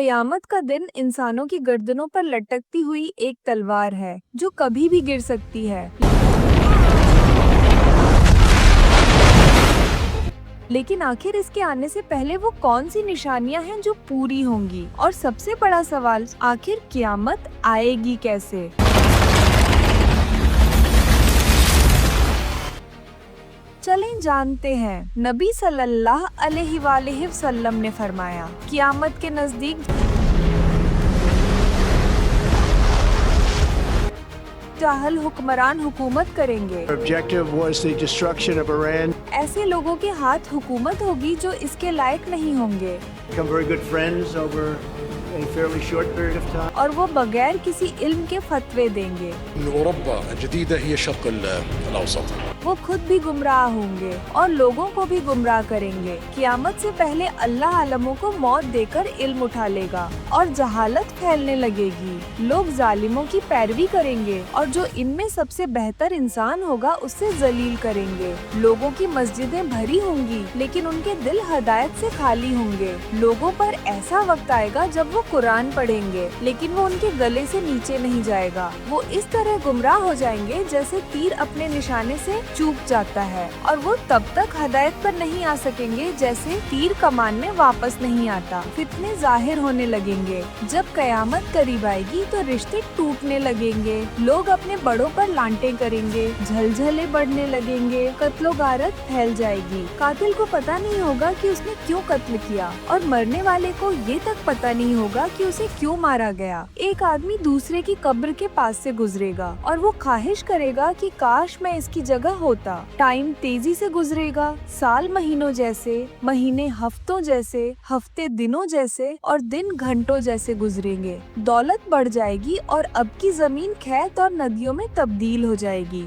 قیامت کا دن انسانوں کی گردنوں پر لٹکتی ہوئی ایک تلوار ہے جو کبھی بھی گر سکتی ہے، لیکن آخر اس کے آنے سے پہلے وہ کون سی نشانیاں ہیں جو پوری ہوں گی؟ اور سب سے بڑا سوال، آخر قیامت آئے گی کیسے؟ چلیں جانتے ہیں۔ نبی صلی اللہ علیہ وآلہ وسلم نے فرمایا، قیامت کے نزدیک جاہل حکمران حکومت کریں گے۔ ایسے لوگوں کے ہاتھ حکومت ہوگی جو اس کے لائق نہیں ہوں گے، اور وہ بغیر کسی علم کے فتوے دیں گے۔ وہ خود بھی گمراہ ہوں گے اور لوگوں کو بھی گمراہ کریں گے۔ قیامت سے پہلے اللہ عالموں کو موت دے کر علم اٹھا لے گا اور جہالت پھیلنے لگے گی۔ لوگ ظالموں کی پیروی کریں گے اور جو ان میں سب سے بہتر انسان ہوگا اس سے ذلیل کریں گے۔ لوگوں کی مسجدیں بھری ہوں گی لیکن ان کے دل ہدایت سے خالی ہوں گے۔ لوگوں پر ایسا وقت آئے گا جب وہ قرآن پڑھیں گے لیکن وہ ان کے گلے سے نیچے نہیں جائے گا۔ وہ اس طرح گمراہ ہو جائیں گے جیسے تیر اپنے نشانے سے چوک جاتا ہے، اور وہ تب تک ہدایت پر نہیں آ سکیں گے جیسے تیر کمان میں واپس نہیں آتا۔ فتنے ظاہر ہونے لگیں گے۔ جب قیامت قریب آئے گی تو رشتے ٹوٹنے لگیں گے، لوگ اپنے بڑوں پر لانٹیں کریں گے، جھلجھلے بڑھنے لگیں گے، قتل و غارت پھیل جائے گی۔ قاتل کو پتہ نہیں ہوگا کہ اس نے کیوں قتل کیا، اور مرنے والے کو یہ تک پتہ نہیں ہوگا کہ اسے کیوں مارا گیا۔ ایک آدمی دوسرے کی قبر کے پاس سے گزرے گا اور وہ خواہش کرے گا کہ کاش میں اس کی جگہ ہوتا۔ ٹائم تیزی سے گزرے گا، سال مہینوں جیسے، مہینے ہفتوں جیسے، ہفتے دنوں جیسے، اور دن گھنٹوں جیسے گزریں گے۔ دولت بڑھ جائے گی اور اب کی زمین کھیت اور ندیوں میں تبدیل ہو جائے گی۔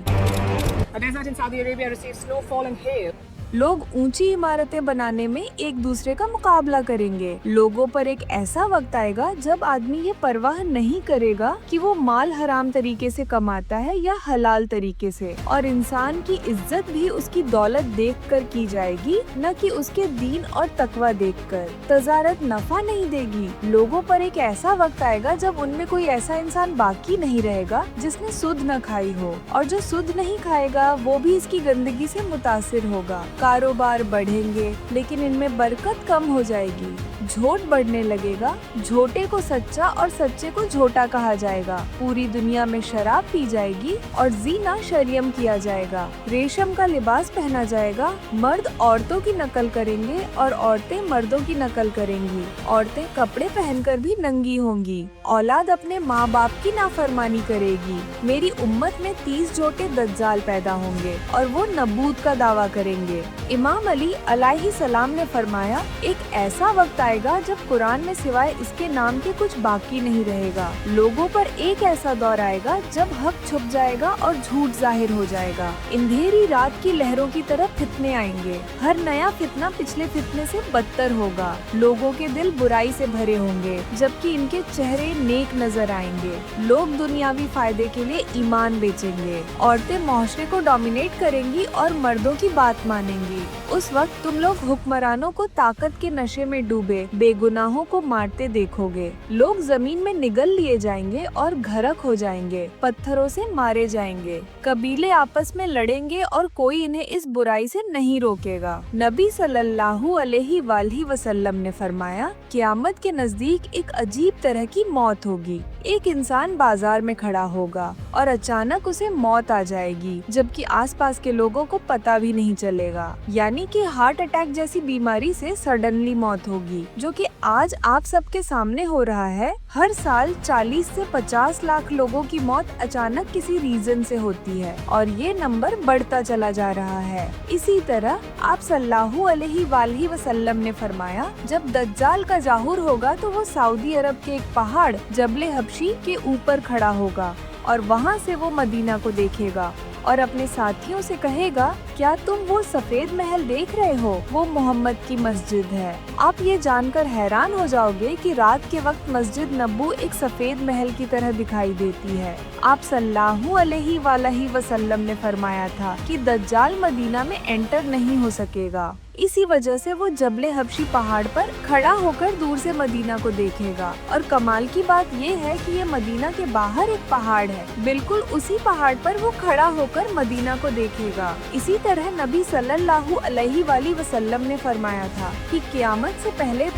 لوگ اونچی عمارتیں بنانے میں ایک دوسرے کا مقابلہ کریں گے۔ لوگوں پر ایک ایسا وقت آئے گا جب آدمی یہ پرواہ نہیں کرے گا کہ وہ مال حرام طریقے سے کماتا ہے یا حلال طریقے سے، اور انسان کی عزت بھی اس کی دولت دیکھ کر کی جائے گی، نہ کہ اس کے دین اور تقوی دیکھ کر۔ تجارت نفع نہیں دے گی۔ لوگوں پر ایک ایسا وقت آئے گا جب ان میں کوئی ایسا انسان باقی نہیں رہے گا جس نے سود نہ کھائی ہو، اور جو سود نہیں کھائے گا وہ بھی اس کی گندگی سے متاثر ہوگا۔ کاروبار بڑھیں گے لیکن ان میں برکت کم ہو جائے گی۔ جھوٹ بڑھنے لگے گا، جھوٹے کو سچا اور سچے کو جھوٹا کہا جائے گا۔ پوری دنیا میں شراب پی جائے گی اور زینا شریم کیا جائے گا۔ ریشم کا لباس پہنا جائے گا۔ مرد عورتوں کی نقل کریں گے اور عورتیں مردوں کی نقل کریں گی۔ عورتیں کپڑے پہن کر بھی ننگی ہوں گی۔ اولاد اپنے ماں باپ کی نافرمانی کرے گی۔ میری امت میں 30 جھوٹے دجال پیدا ہوں گے اور وہ نبوت کا دعویٰ کریں گے۔ امام علی علیہ السلام نے فرمایا، ایک ایسا وقت آئے گا جب قرآن میں سوائے اس کے نام کے کچھ باقی نہیں رہے گا۔ لوگوں پر ایک ایسا دور آئے گا جب حق چھپ جائے گا اور جھوٹ ظاہر ہو جائے گا۔ اندھیری رات کی لہروں کی طرح فتنے آئیں گے۔ ہر نیا فتنہ پچھلے فتنے سے بدتر ہوگا۔ لوگوں کے دل برائی سے بھرے ہوں گے جبکہ ان کے چہرے نیک نظر آئیں گے۔ لوگ دنیاوی فائدے کے لیے ایمان بیچیں گے۔ عورتیں معاشرے کو ڈومینیٹ کریں گی اور مردوں کی بات مانیں گی۔ اس وقت تم لوگ حکمرانوں کو طاقت کے نشے میں ڈوبے بے گناہوں کو مارتے دیکھو گے۔ لوگ زمین میں نگل لیے جائیں گے اور گھرک ہو جائیں گے، پتھروں سے مارے جائیں گے۔ قبیلے آپس میں لڑیں گے اور کوئی انہیں اس برائی سے نہیں روکے گا۔ نبی صلی اللہ علیہ وآلہ وسلم نے فرمایا، قیامت کے نزدیک ایک عجیب طرح کی موت ہوگی۔ ایک انسان بازار میں کھڑا ہوگا اور اچانک اسے موت آ جائے گی جبکہ آس پاس کے لوگوں کو پتہ بھی نہیں چلے گا، یعنی کہ ہارٹ اٹیک جیسی بیماری سے سڈنلی موت ہوگی، جو کہ آج آپ سب کے سامنے ہو رہا ہے۔ ہر سال 40 سے 50 لاکھ لوگوں کی موت اچانک کسی ریزن سے ہوتی ہے اور یہ نمبر بڑھتا چلا جا رہا ہے۔ اسی طرح آپ صلی اللہ علیہ وآلہ وسلم نے فرمایا، جب دجال کا ظہور ہوگا تو وہ سعودی عرب کے ایک پہاڑ جبل حبشی کے اوپر کھڑا ہوگا اور وہاں سے وہ مدینہ کو دیکھے گا اور اپنے ساتھیوں سے کہے گا، کیا تم وہ سفید محل دیکھ رہے ہو؟ وہ محمد کی مسجد ہے۔ آپ یہ جان کر حیران ہو جاؤ گے کہ رات کے وقت مسجد نبو ایک سفید محل کی طرح دکھائی دیتی ہے۔ آپ صلی اللہ علیہ وآلہ وسلم نے فرمایا تھا کہ دجال مدینہ میں انٹر نہیں ہو سکے گا۔ इसी वजह से वो जबले हबशी पहाड़ पर खड़ा होकर दूर से मदीना को देखेगा। और कमाल की बात ये है कि ये मदीना के बाहर एक पहाड़ है, बिल्कुल उसी पहाड़ पर वो खड़ा होकर मदीना को देखेगा। इसी तरह नबी सल्लल्लाहु अलैहि वसल्लम ने फरमाया था कि क़यामत से पहले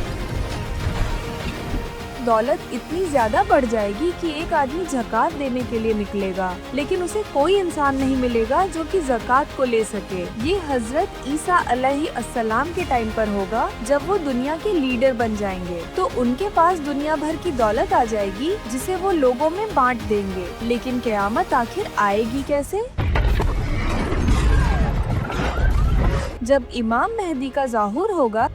दौलत इतनी ज्यादा बढ़ जाएगी कि एक आदमी ज़कात देने के लिए निकलेगा, लेकिन उसे कोई इंसान नहीं मिलेगा जो कि ज़कात को ले सके। ये हजरत ईसा अलैहिस्सलाम के टाइम पर होगा, जब वो दुनिया के लीडर बन जाएंगे। तो उनके पास दुनिया भर की दौलत आ जाएगी जिसे वो लोगों में बांट देंगे। लेकिन क़यामत आखिर आएगी कैसे? जब इमाम मेहदी का ज़ाहुर होगा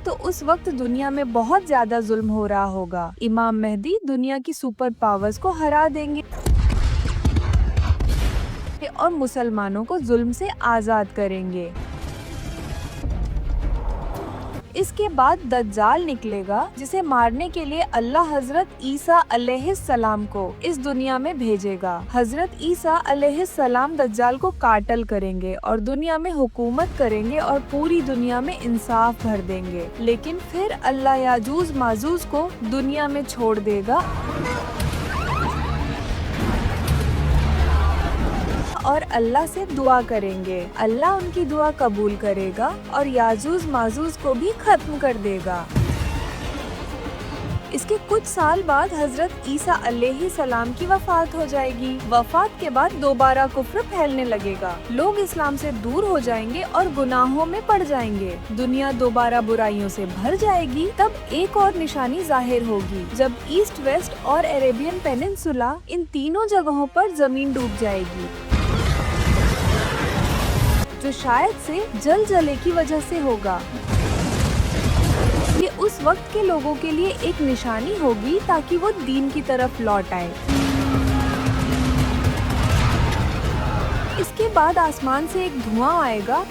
तो उस वक्त दुनिया में बहुत ज्यादा जुल्म हो रहा होगा। इमाम मेहदी दुनिया की सुपर पावर्स को हरा देंगे और मुसलमानों को जुल्म से आजाद करेंगे। इसके बाद दज्जाल निकलेगा, जिसे मारने के लिए अल्लाह हजरत ईसा अलैहिस्सलाम को इस दुनिया में भेजेगा। हजरत ईसा अलैहिस्सलाम दज्जाल को काटल करेंगे और दुनिया में हुकूमत करेंगे और पूरी दुनिया में इंसाफ भर देंगे। लेकिन फिर अल्लाह याजूज माजूज को दुनिया में छोड़ देगा और अल्लाह से दुआ करेंगे। अल्लाह उनकी दुआ कबूल करेगा और याजूज माजूज को भी खत्म कर देगा। इसके कुछ साल बाद हजरत ईसा अलैहिस्सलाम की वफात हो जाएगी। वफात के बाद दोबारा कुफ्र फैलने लगेगा, लोग इस्लाम से दूर हो जाएंगे और गुनाहों में पड़ जाएंगे। दुनिया दोबारा बुराइयों से भर जाएगी। तब एक और निशानी जाहिर होगी, जब ईस्ट वेस्ट और अरेबियन पेनिनसुला, इन तीनों जगहों पर जमीन डूब जाएगी, जो शायद से जलजले की वजह से होगा। ये उस वक्त के लोगों के लिए एक निशानी होगी ताकि वो दीन की तरफ लौट आए। इसके बाद आसमान से एक धुआं आएगा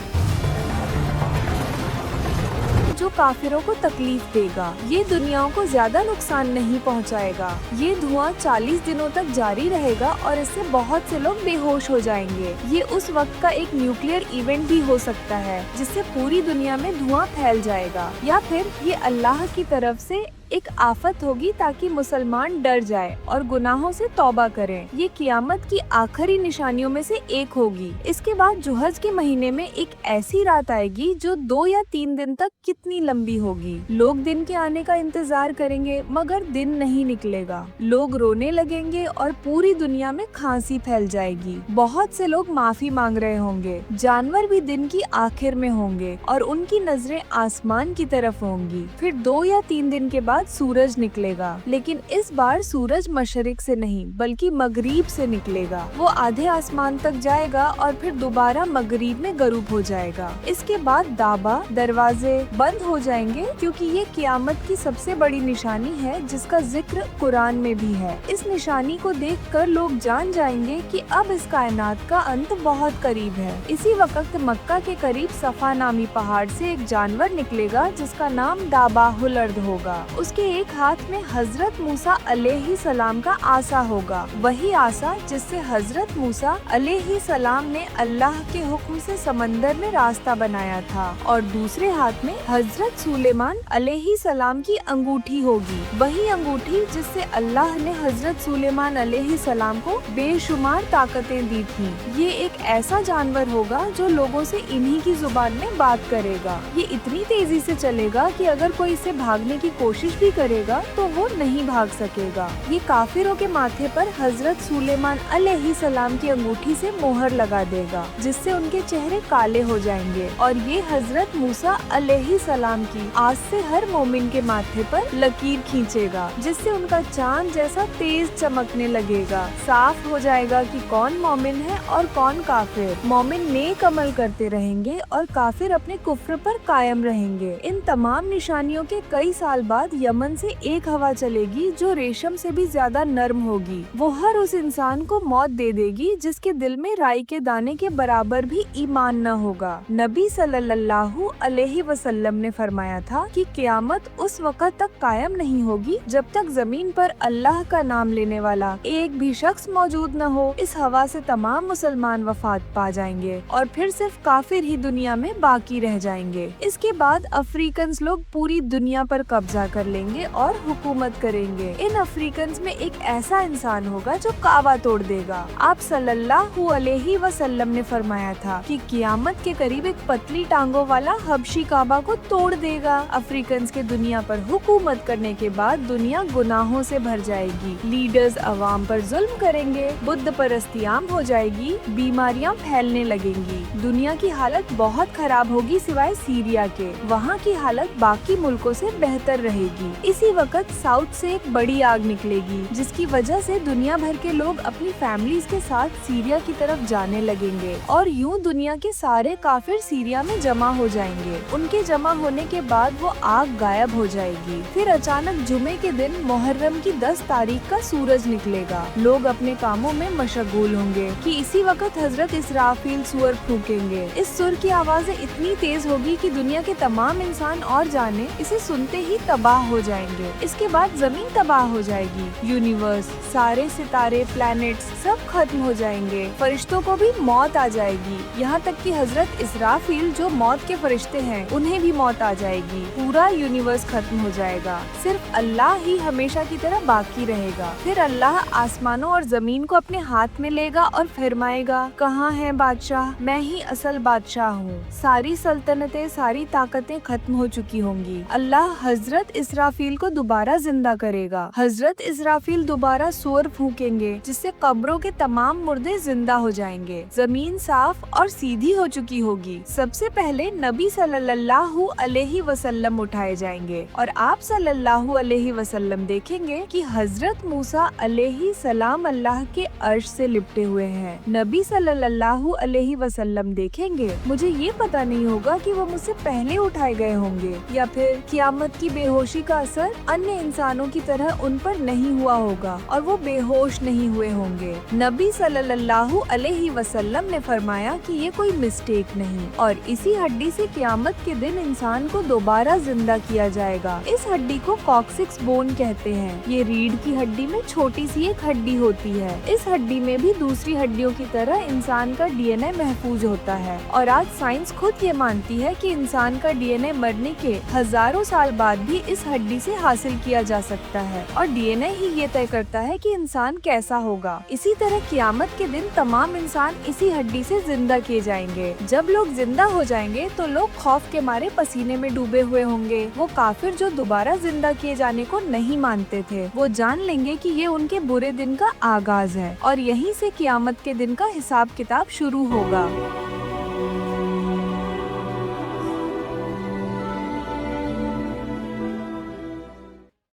जो काफिरों को तकलीफ देगा। ये दुनियाओं को ज्यादा नुकसान नहीं पहुंचाएगा। ये धुआं 40 दिनों तक जारी रहेगा और इससे बहुत से लोग बेहोश हो जाएंगे। ये उस वक्त का एक न्यूक्लियर इवेंट भी हो सकता है, जिससे पूरी दुनिया में धुआं फैल जाएगा। या फिर ये अल्लाह की तरफ से एक आफत होगी ताकि मुसलमान डर जाए और गुनाहों से तौबा करें। ये कियामत की आखिरी निशानियों में से एक होगी। इसके बाद जुहज के महीने में एक ऐसी रात आएगी जो 2 या 3 दिन तक कितनी लंबी होगी। लोग दिन के आने का इंतजार करेंगे, मगर दिन नहीं निकलेगा। लोग रोने लगेंगे और पूरी दुनिया में खांसी फैल जाएगी। बहुत से लोग माफी मांग रहे होंगे। जानवर भी दिन की आखिर में होंगे और उनकी नजरें आसमान की तरफ होंगी। फिर 2 या 3 दिन के बाद सूरज निकलेगा, लेकिन इस बार सूरज मशरिक से नहीं बल्कि मगरिब से निकलेगा। वो आधे आसमान तक जाएगा और फिर दोबारा मगरिब में गरूब हो जाएगा। इसके बाद दाबा दरवाजे बंद हो जाएंगे, क्योंकि ये कियामत की सबसे बड़ी निशानी है जिसका जिक्र कुरान में भी है। इस निशानी को देखकर लोग जान जाएंगे कि अब इस कायनात का अंत बहुत करीब है। इसी वक्त मक्का के करीब सफा नामी पहाड़ से एक जानवर निकलेगा जिसका नाम दाबाहुल अर्द होगा। उसके एक हाथ में हजरत मूसा अलैहिस्सलाम का आसा होगा, वही आसा जिससे हजरत मूसा अलैहिस्सलाम ने अल्लाह के हुक्म से समंदर में रास्ता बनाया था। और दूसरे हाथ में हजरत सुलेमान अलैहिस्सलाम की अंगूठी होगी, वही अंगूठी जिससे अल्लाह ने हजरत सुलेमान अलैहिस्सलाम को बेशुमार ताकतें दी थी। ये एक ऐसा जानवर होगा जो लोगों से इन्हीं की जुबान में बात करेगा। ये इतनी तेजी से चलेगा कि अगर कोई इसे भागने की कोशिश भी करेगा तो वो नहीं भाग सकेगा। ये काफिरों के माथे पर हजरत सुलेमान अलैहिस्सलाम की अंगूठी से मोहर लगा देगा, जिससे उनके चेहरे काले हो जाएंगे। और ये हजरत मूसा अलैहिस्सलाम की आज से हर मोमिन के माथे पर लकीर खींचेगा, जिससे उनका चांद जैसा तेज चमकने लगेगा। साफ हो जाएगा कि कौन मोमिन है और कौन काफिर। मोमिन नेक अमल करते रहेंगे और काफिर अपने कुफ्र पर कायम रहेंगे। इन तमाम निशानियों के कई साल बाद यमन से एक हवा चलेगी जो रेशम से भी ज्यादा नरम होगी। वो हर उस इंसान को मौत दे देगी जिसके दिल में राई के दाने के बराबर भी ईमान न होगा। नबी सल्लल्लाहु अलैहि वसल्लम ने फरमाया था कि क़यामत उस वक़्त तक कायम नहीं होगी जब तक जमीन पर अल्लाह का नाम लेने वाला एक भी शख्स मौजूद न हो। इस हवा से तमाम मुसलमान वफात पा जाएंगे और फिर सिर्फ काफिर ही दुनिया में बाकी रह जाएंगे। इसके बाद अफ्रीकन्स लोग पूरी दुनिया पर कब्जा कर लेंगे और हुकूमत करेंगे। इन अफ्रीकन्स में एक ऐसा इंसान होगा जो काबा तोड़ देगा। आप सल्लल्लाहु अलैहि वसल्लम ने फरमाया था कि क़यामत के करीब एक पतली टांगों वाला हबशी काबा को तोड़ देगा। अफ्रीकन्स के दुनिया पर हुकूमत करने के बाद दुनिया गुनाहों से भर जाएगी। लीडर्स अवाम पर जुल्म करेंगे, बुद्ध परस्ती आम हो जाएगी, बीमारियां फैलने लगेंगी। दुनिया की हालत बहुत खराब होगी सिवाय सीरिया के। वहाँ की हालत बाकी मुल्कों से बेहतर रहेगी। इसी वक्त साउथ से एक बड़ी आग निकलेगी जिसकी वजह से दुनिया भर के लोग अपनी फैमिलीज के साथ सीरिया की तरफ जाने लगेंगे और यूं दुनिया के सारे काफिर सीरिया में जमा हो जाएंगे। उनके जमा होने के बाद वो आग गायब हो जाएगी। फिर अचानक जुमे के दिन मुहर्रम की 10 तारीख का सूरज निकलेगा। लोग अपने कामों में मशगूल होंगे कि इसी वक्त हजरत इसराफील सूर फूकेंगे। इस सुर की आवाज़ें इतनी तेज होगी कि दुनिया के तमाम इंसान और जाने इसे सुनते ही तबाह हो जाएंगे। इसके बाद जमीन तबाह हो जाएगी। यूनिवर्स, सारे सितारे, प्लैनेट्स सब खत्म हो जाएंगे। फरिश्तों को भी मौत आ जाएगी। यहाँ तक कि हजरत इसराफील जो मौत के फरिश्ते हैं उन्हें भी मौत आ जाएगी। पूरा यूनिवर्स खत्म हो जाएगा। सिर्फ अल्लाह ही हमेशा की तरह बाकी रहेगा। फिर अल्लाह आसमानों और जमीन को अपने हाथ में लेगा और फरमाएगा, कहाँ है बादशाह? मैं ही असल बादशाह हूँ। सारी सल्तनतें, सारी ताकतें खत्म हो चुकी होंगी। अल्लाह हजरत इसराफील को दोबारा जिंदा करेगा। हजरत इसराफील दोबारा सूर फूकेंगे जिससे कब्रों के तमाम मुर्दे जिंदा हो जाएंगे। जमीन साफ और सीधी हो चुकी होगी। सबसे पहले नबी सल्लल्लाहु अलैहि वसल्लम उठाए जाएंगे और आप सल्लल्लाहु अलैहि वसल्लम देखेंगे कि हजरत मूसा अलैहि सलाम अल्लाह के अर्श से लिपटे हुए हैं। नबी सल्लल्लाहु अलैहि वसल्लम देखेंगे, मुझे ये पता नहीं होगा कि वो मुझसे पहले उठाए गए होंगे या फिर क़यामत की बेहोशी का असर अन्य इंसानों की तरह उन पर नहीं हुआ होगा और वो बेहोश नहीं हुए होंगे। नबी सल्लल्लाहु अलैहि वसल्लम ने फरमाया कि ये कोई मिस्टेक नहीं और इसी हड्डी से क़यामत के दिन इंसान को दोबारा जिंदा किया जाएगा। इस हड्डी को कॉक्सिक्स बोन कहते हैं। ये रीढ़ की हड्डी में छोटी सी एक हड्डी होती है। इस हड्डी में भी दूसरी हड्डियों की तरह इंसान का डीएनए महफूज होता है और आज साइंस खुद ये मानती है कि इंसान का डीएनए मरने के हजारों साल बाद भी इस हड्डी से हासिल किया जा सकता है और डीएनए ही ये तय करता है कि इंसान कैसा होगा। इसी तरह क़यामत के दिन तमाम इंसान इसी हड्डी से जिंदा किए जाएंगे। जब लोग जिंदा हो जाएंगे तो लोग खौफ के मारे पसीने में डूबे हुए होंगे। वो काफिर जो दोबारा जिंदा किए जाने को नहीं मानते थे वो जान लेंगे कि ये उनके बुरे दिन का आगाज है और यहीं से क़यामत के दिन का हिसाब किताब शुरू होगा।